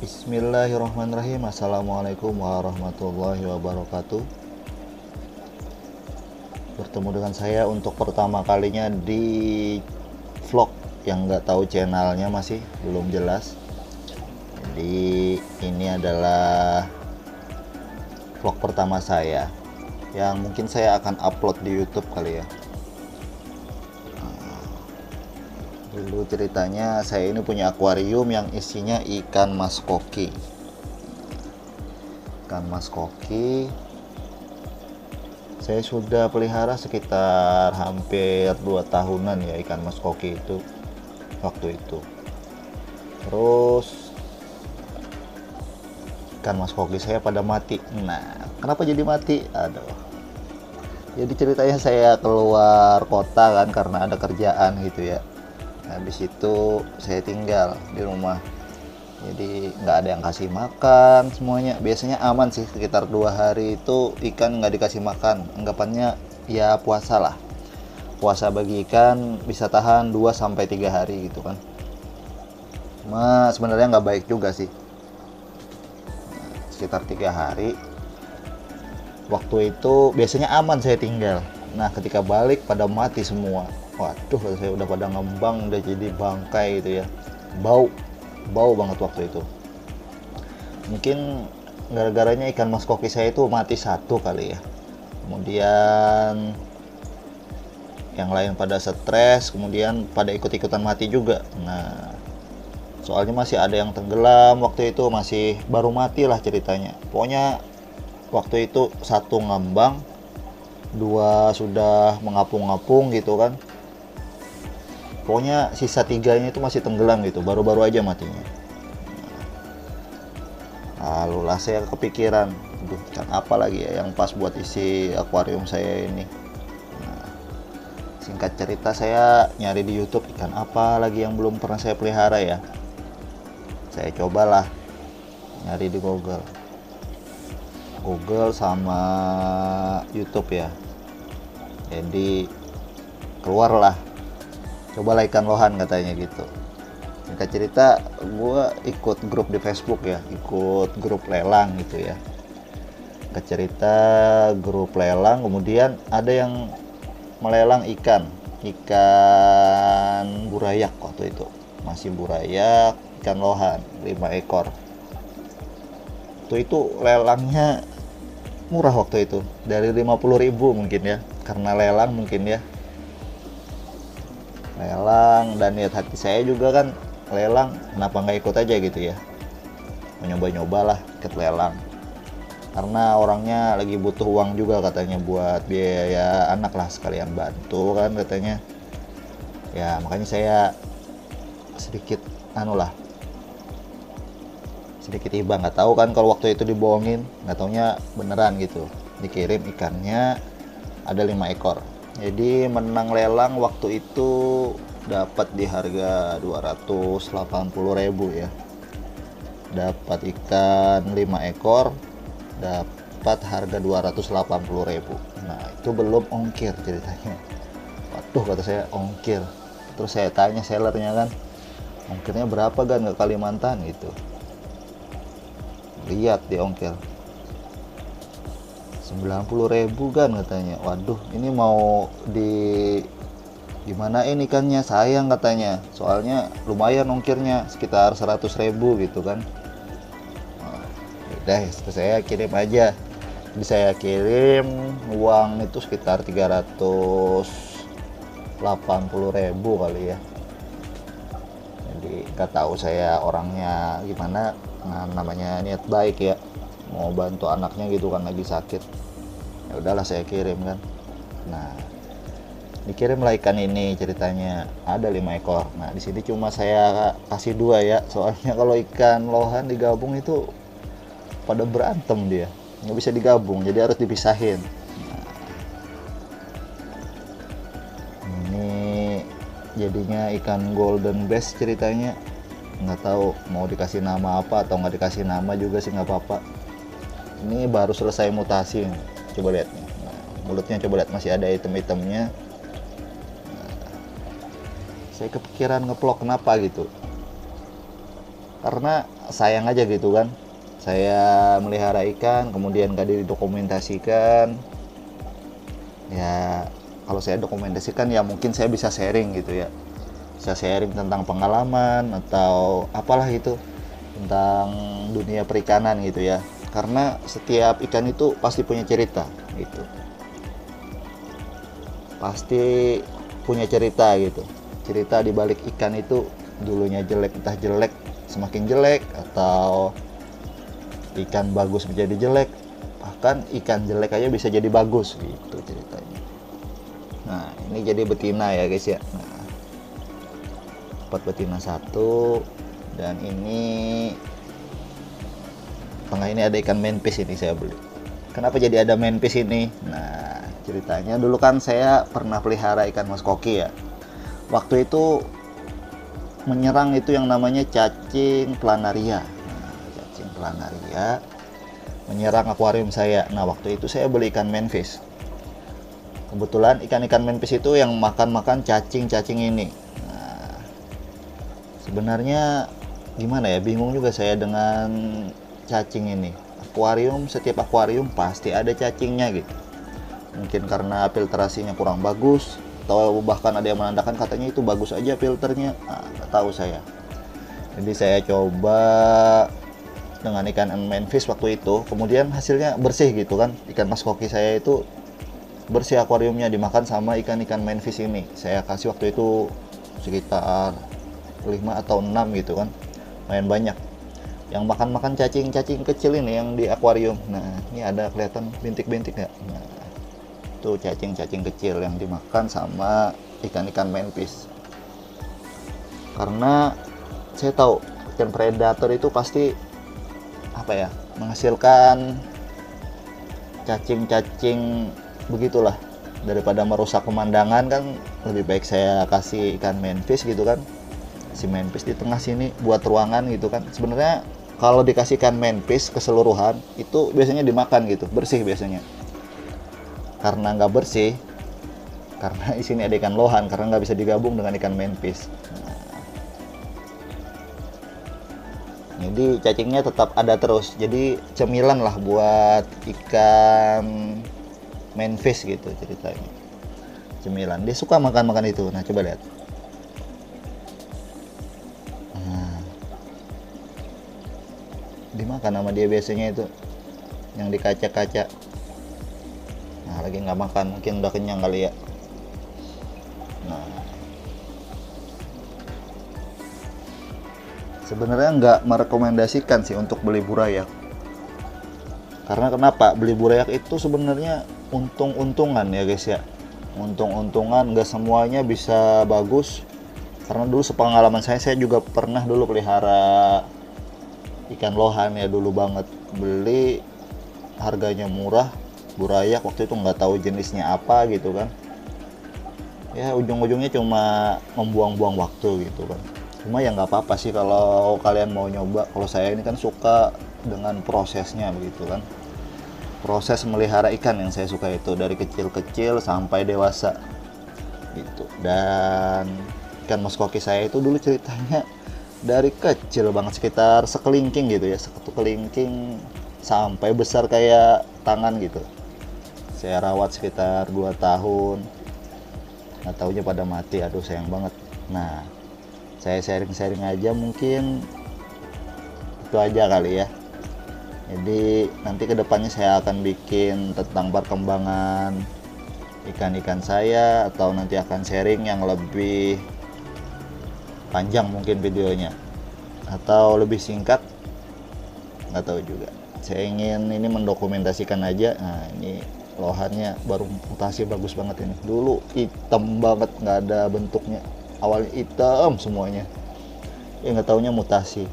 Bismillahirrahmanirrahim. Assalamualaikum warahmatullahi wabarakatuh. Bertemu dengan saya untuk pertama kalinya di vlog yang nggak tahu channelnya, masih belum jelas. Jadi ini adalah vlog pertama saya yang mungkin saya akan upload di YouTube kali ya. Dulu ceritanya saya ini punya akuarium yang isinya ikan mas koki. Ikan mas koki saya sudah pelihara sekitar hampir 2 tahunan ya, ikan mas koki itu waktu itu. Terus ikan mas koki saya pada mati. Nah, kenapa jadi mati? Aduh. Jadi ceritanya saya keluar kota kan karena ada kerjaan gitu ya. Habis itu saya tinggal di rumah, jadi nggak ada yang kasih makan semuanya. Biasanya aman sih, sekitar 2 hari itu ikan nggak dikasih makan. Anggapannya ya puasa lah, puasa bagi ikan bisa tahan 2-3 hari gitu kan. Cuma sebenarnya nggak baik juga sih. Sekitar 3 hari waktu itu biasanya aman saya tinggal. Nah, ketika balik pada mati semua. Waduh, saya udah pada ngembang, udah jadi bangkai gitu ya. Bau banget waktu itu. Mungkin gara-garanya ikan mas koki saya itu mati satu kali ya. Kemudian yang lain pada stres, kemudian pada ikut-ikutan mati juga. Nah, soalnya masih ada yang tenggelam waktu itu, masih baru mati lah ceritanya. Pokoknya waktu itu 1 ngambang, 2 sudah mengapung-ngapung gitu kan. Pokoknya sisa 3-nya itu masih tenggelam gitu, baru-baru aja matinya. Lalu lah saya kepikiran, aduh, ikan apa lagi ya yang pas buat isi akuarium saya ini. Nah, singkat cerita saya nyari di YouTube ikan apa lagi yang belum pernah saya pelihara ya. Saya cobalah nyari di Google sama YouTube ya. Jadi keluarlah, cobalah ikan lohan katanya gitu. Singkat cerita, gue ikut grup di Facebook ya, ikut grup lelang gitu ya. Singkat cerita grup lelang, kemudian ada yang melelang ikan burayak waktu itu, masih burayak, ikan lohan 5 ekor. Waktu itu lelangnya murah waktu itu, dari 50.000 mungkin ya, karena lelang mungkin ya. Lelang, dan niat hati saya juga kan lelang, kenapa nggak ikut aja gitu ya, mencoba-nyobalah ikut lelang karena orangnya lagi butuh uang juga katanya buat biaya anak lah, sekalian bantu kan katanya ya. Makanya saya sedikit sedikit iba, nggak tahu kan kalau waktu itu dibohongin, nggak taunya beneran gitu, dikirim ikannya ada 5 ekor. Jadi menang lelang waktu itu dapat di harga 280.000 ya. Dapat ikan 5 ekor, dapat harga 280.000. Nah, itu belum ongkir ceritanya. Waduh, kata saya ongkir. Terus saya tanya sellernya kan, ongkirnya berapa kan ke Kalimantan gitu. Lihat di ongkir 90.000 kan katanya. Waduh, ini mau gimana ini ikannya, sayang katanya, soalnya lumayan ongkirnya sekitar 100.000 gitu kan. Udah, saya kirim aja. Jadi saya kirim uang itu sekitar 380.000 kali ya. Jadi nggak tahu saya orangnya gimana, nah, namanya niat baik ya, mau bantu anaknya gitu kan lagi sakit. Ya udahlah saya kirim kan. Nah, dikirimlah ikan ini, ceritanya ada 5 ekor. Nah, di sini cuma saya kasih 2 ya, soalnya kalau ikan lohan digabung itu pada berantem dia, nggak bisa digabung, jadi harus dipisahin. Nah, ini jadinya ikan golden bass ceritanya. Nggak tahu mau dikasih nama apa atau nggak dikasih nama juga sih, nggak apa-apa. Ini baru selesai mutasi, coba lihat nih. Nah, mulutnya coba lihat, masih ada item-itemnya. Saya kepikiran ngeplok, kenapa gitu, karena sayang aja gitu kan, saya melihara ikan kemudian gak didokumentasikan. Ya kalau saya dokumentasikan ya mungkin saya bisa sharing gitu ya, bisa sharing tentang pengalaman atau apalah itu tentang dunia perikanan gitu ya, karena setiap ikan itu pasti punya cerita gitu, pasti punya cerita gitu, cerita di balik ikan itu. Dulunya jelek, entah jelek semakin jelek, atau ikan bagus menjadi jelek, bahkan ikan jelek aja bisa jadi bagus gitu ceritanya. Nah ini jadi betina ya guys ya. Nah, dapat betina satu, dan ini tengah ini ada ikan manfish, ini saya beli. Kenapa jadi ada manfish ini? Nah ceritanya dulu kan saya pernah pelihara ikan mas koki ya. Waktu itu menyerang itu yang namanya cacing planaria. Nah, cacing planaria menyerang akuarium saya. Nah waktu itu saya beli ikan manfish. Kebetulan ikan-ikan manfish itu yang makan cacing-cacing ini. Nah, sebenarnya gimana ya, bingung juga saya dengan cacing ini. Setiap akuarium pasti ada cacingnya gitu. Mungkin karena filtrasinya kurang bagus, atau bahkan ada yang menandakan katanya itu bagus aja filternya. Nah, nggak tahu saya. Jadi saya coba dengan ikan manfish waktu itu, kemudian hasilnya bersih gitu kan. Ikan mas koki saya itu bersih akuariumnya, dimakan sama ikan-ikan manfish ini. Saya kasih waktu itu sekitar 5 atau 6 gitu kan, lumayan banyak. Yang makan cacing-cacing kecil ini yang di akuarium. Nah ini ada kelihatan bintik-bintik nggak? Nah, itu cacing-cacing kecil yang dimakan sama ikan-ikan manfish. Karena saya tahu ikan predator itu pasti apa ya, menghasilkan cacing-cacing begitulah. Daripada merusak pemandangan kan lebih baik saya kasih ikan manfish gitu kan, si manfish di tengah sini buat ruangan gitu kan. Sebenarnya kalau dikasih ikan manfish keseluruhan itu biasanya dimakan gitu, bersih biasanya. Karena nggak bersih, karena di sini ada ikan lohan, karena nggak bisa digabung dengan ikan manfish. Nah, jadi cacingnya tetap ada terus, jadi cemilan lah buat ikan manfish gitu ceritanya. Cemilan, dia suka makan itu. Nah coba lihat. Nah, dimakan sama dia biasanya itu yang di kaca-kaca. Nah lagi nggak makan, mungkin udah kenyang kali ya. Nah sebenarnya nggak merekomendasikan sih untuk beli burayak. Karena kenapa? Beli burayak itu sebenarnya untung-untungan ya guys ya. Untung-untungan, nggak semuanya bisa bagus. Karena dulu sepengalaman saya juga pernah dulu pelihara ikan lohan ya, dulu banget. Beli harganya murah, burayak waktu itu nggak tahu jenisnya apa gitu kan. Ya ujung-ujungnya cuma membuang-buang waktu gitu kan. Cuma ya nggak apa-apa sih kalau kalian mau nyoba. Kalau saya ini kan suka dengan prosesnya begitu kan. Proses melihara ikan yang saya suka itu dari kecil-kecil sampai dewasa gitu. Dan ikan mas koki saya itu dulu ceritanya dari kecil banget, sekitar sekelingking gitu ya, satu kelingking sampai besar kayak tangan gitu. Saya rawat sekitar 2 tahun, nggak taunya pada mati, aduh sayang banget. Nah saya sharing-sharing aja, mungkin itu aja kali ya. Jadi nanti kedepannya saya akan bikin tentang perkembangan ikan-ikan saya, atau nanti akan sharing yang lebih panjang mungkin videonya, atau lebih singkat, nggak tahu juga. Saya ingin ini mendokumentasikan aja. Nah ini lohannya baru mutasi bagus banget ini. Dulu hitam banget, nggak ada bentuknya, awalnya hitam semuanya ya, nggak taunya mutasi.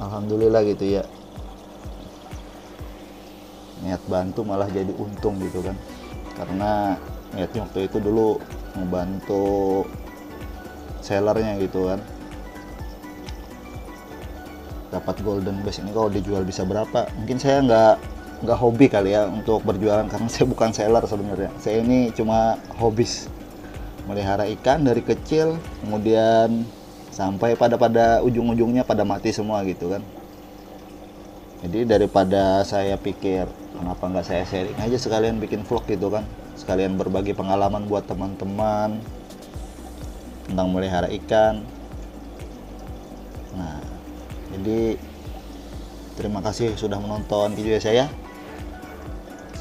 Alhamdulillah gitu ya, niat bantu malah jadi untung gitu kan. Karena niatnya waktu itu dulu ngebantu sellernya gitu kan, dapat golden bass ini kalau dijual bisa berapa. Mungkin saya nggak hobi kali ya untuk berjualan, karena saya bukan seller sebenarnya. Saya ini cuma hobis melihara ikan dari kecil, kemudian sampai pada ujung-ujungnya pada mati semua gitu kan. Jadi daripada saya pikir kenapa nggak saya sharing aja sekalian bikin vlog gitu kan, sekalian berbagi pengalaman buat teman-teman tentang melihara ikan. Nah, jadi terima kasih sudah menonton video saya.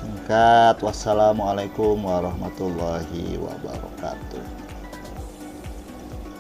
Singkat, wassalamualaikum warahmatullahi wabarakatuh.